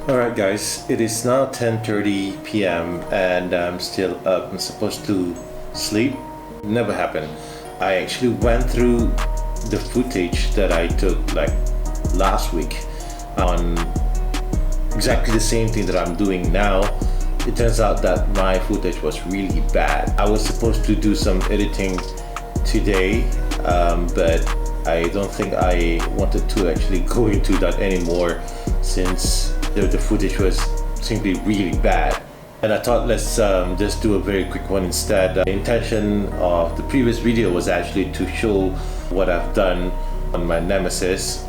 Alright guys, it is now 10:30 p.m. and I'm still up. I'm supposed to sleep. Never happened. I actually went through the footage that I took like last week on exactly the same thing that I'm doing now. It turns out that my footage was really bad. I was supposed to do some editing today, but I don't think I wanted to actually go into that anymore since the footage was simply really bad. And I thought let's just do a very quick one instead. The intention of the previous video was actually to show what I've done on my Nemesiz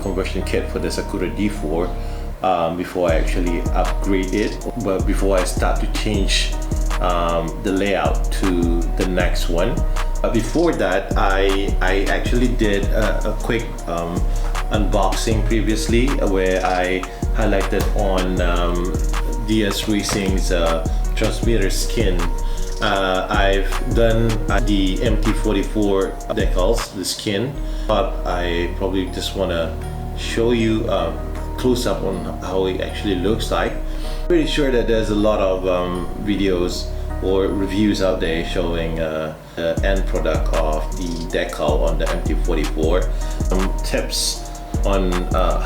conversion kit for the Sakura D4 before I actually upgrade it, but before I start to change the layout to the next one. Before that, I actually did a quick unboxing previously where I highlighted on DSRacing's transmitter skin. I've done the MT44 decals, the skin, but I probably just want to show you close up on how it actually looks like. Pretty sure that there's a lot of videos or reviews out there showing the end product of the decal on the MT44. Tips on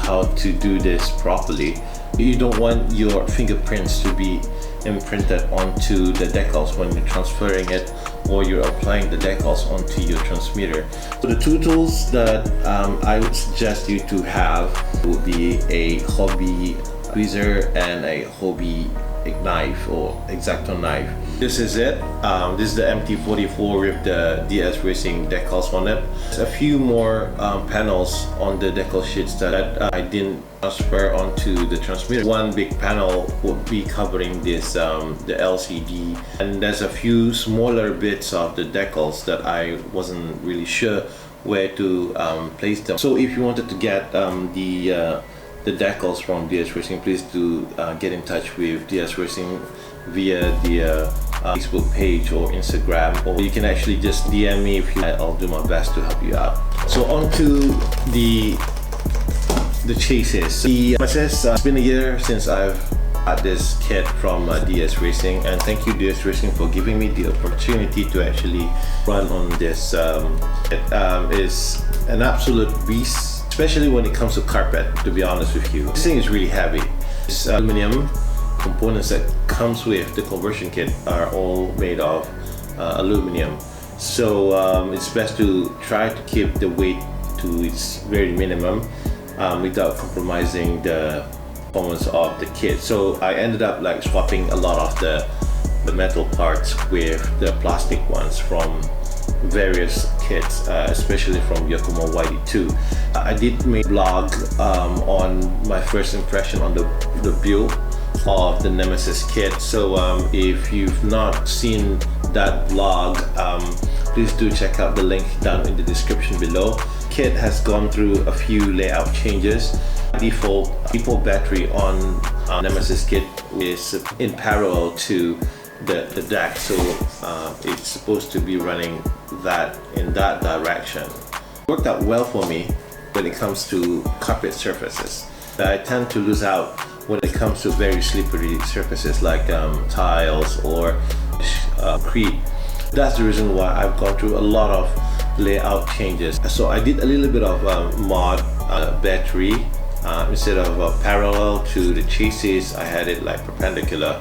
how to do this properly. You don't want your fingerprints to be imprinted onto the decals when you're transferring it or you're applying the decals onto your transmitter. So the two tools that I would suggest you to have would be a hobby tweezer and a hobby knife or X-Acto knife. This is it. This is the MT44 with the DSRacing decals on it. There's a few more panels on the decal sheets that I didn't transfer onto the transmitter. One big panel would be covering this the LCD, and there's a few smaller bits of the decals that I wasn't really sure where to place them. So if you wanted to get the decals from DSRacing, please do get in touch with DSRacing via the Facebook page or Instagram, or you can actually just DM me if you. I'll do my best to help you out. So on to the chases. It's been a year since I've had this kit from DSRacing, and thank you DSRacing for giving me the opportunity to actually run on this. It is an absolute beast, especially when it comes to carpet, to be honest with you. This thing is really heavy. This aluminum components that comes with the conversion kit are all made of aluminum. So it's best to try to keep the weight to its very minimum without compromising the performance of the kit. So I ended up like swapping a lot of the metal parts with the plastic ones from various kits, especially from Yakuma YD2. I did make a blog on my first impression on the build of the Nemesiz kit. So if you've not seen that blog, please do check out the link down in the description below. Kit has gone through a few layout changes. Default battery on Nemesiz kit is in parallel to the deck, so it's supposed to be running that in that direction. It worked out well for me when it comes to carpet surfaces. I tend to lose out when it comes to very slippery surfaces like tiles or concrete. That's the reason why I've gone through a lot of layout changes. So I did a little bit of mod battery. Instead of parallel to the chassis, I had it like perpendicular,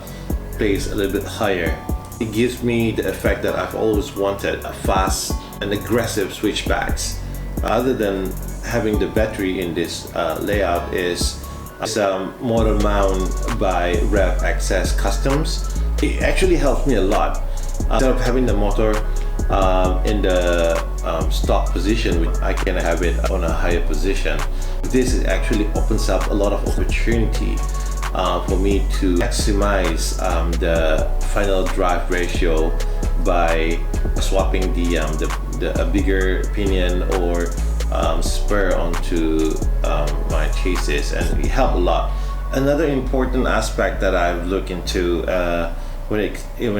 placed a little bit higher. It gives me the effect that I've always wanted, a fast and aggressive switchbacks. Other than having the battery in this layout is motor mount by RevXS Customs. It actually helps me a lot. Instead of having the motor in the stock position, I can have it on a higher position. This actually opens up a lot of opportunity for me to maximize the final drive ratio by swapping a bigger pinion or spur onto my chassis, and it helped a lot. Another important aspect that I've looked into when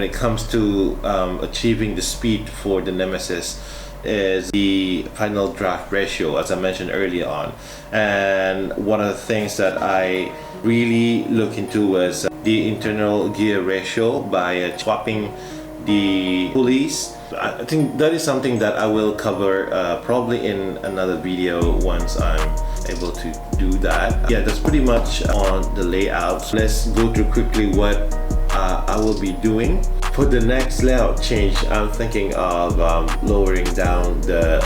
it comes to achieving the speed for the Nemesiz is the final draft ratio, as I mentioned earlier on. And one of the things that I really look into was the internal gear ratio by swapping the pulleys. I think that is something that I will cover probably in another video once I'm able to do that. Yeah, that's pretty much on the layout. Let's go through quickly what I will be doing. For the next layout change, I'm thinking of lowering down the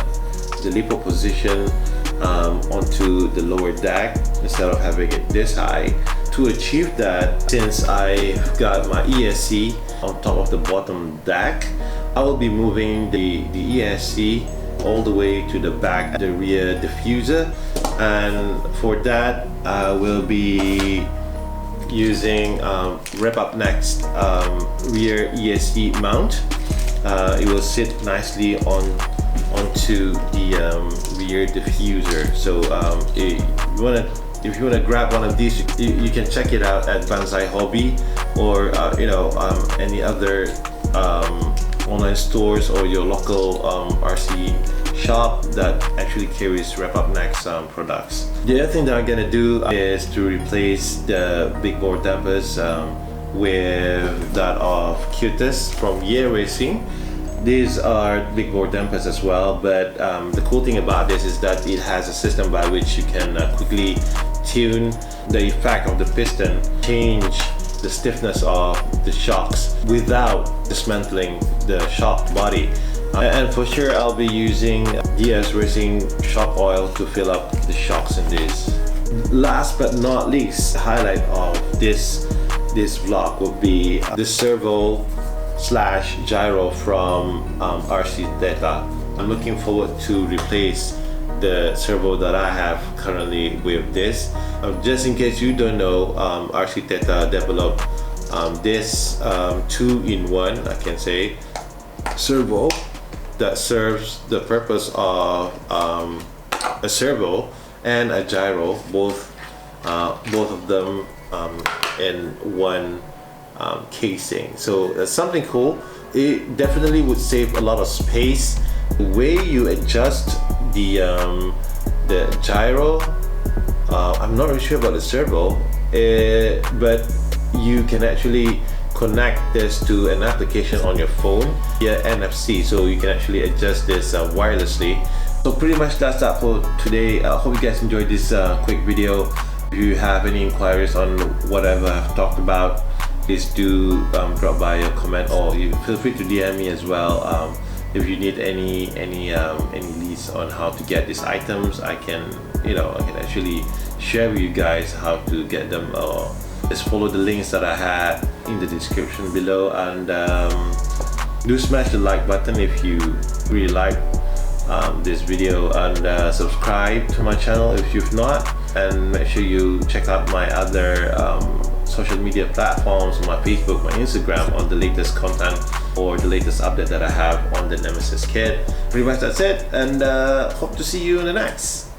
lipo position onto the lower deck instead of having it this high. To achieve that, since I've got my ESC on top of the bottom deck, I will be moving the ESC all the way to the back, the rear diffuser, and for that I will be using RevXS Next rear ESC mount. It will sit nicely onto the rear diffuser. So if you wanna grab one of these, you can check it out at Banzai Hobby or any other online stores or your local RC shop that actually carries RevXS Next products. The other thing that I'm gonna do is to replace the big bore dampers with that of Cutis from RCTheta. These are big bore dampers as well, but the cool thing about this is that it has a system by which you can quickly tune the effect of the piston, change the stiffness of the shocks without dismantling the shock body. And for sure I'll be using DSRacing shock oil to fill up the shocks in this. Last but not least, the highlight of this vlog would be the servo / gyro from RCTheta. I'm looking forward to replace the servo that I have currently with this. Just in case you don't know, RCTheta developed this 2-in-1, I can say, servo that serves the purpose of a servo and a gyro, both of them in one casing. So that's something cool. It definitely would save a lot of space. The way you adjust the gyro, I'm not really sure about the servo, but you can actually connect this to an application on your phone via NFC, so you can actually adjust this wirelessly. So pretty much that's that for today. I hope you guys enjoyed this quick video. If you have any inquiries on whatever I've talked about, please do drop by a comment, or you feel free to DM me as well. If you need any leads on how to get these items, I can actually share with you guys how to get them, or just follow the links that I had in the description below. And do smash the like button if you really like this video, and subscribe to my channel if you've not, and make sure you check out my other social media platforms, my Facebook, my Instagram, on the latest content or the latest update that I have on the Nemesiz kit. Pretty much that's it, and hope to see you in the next.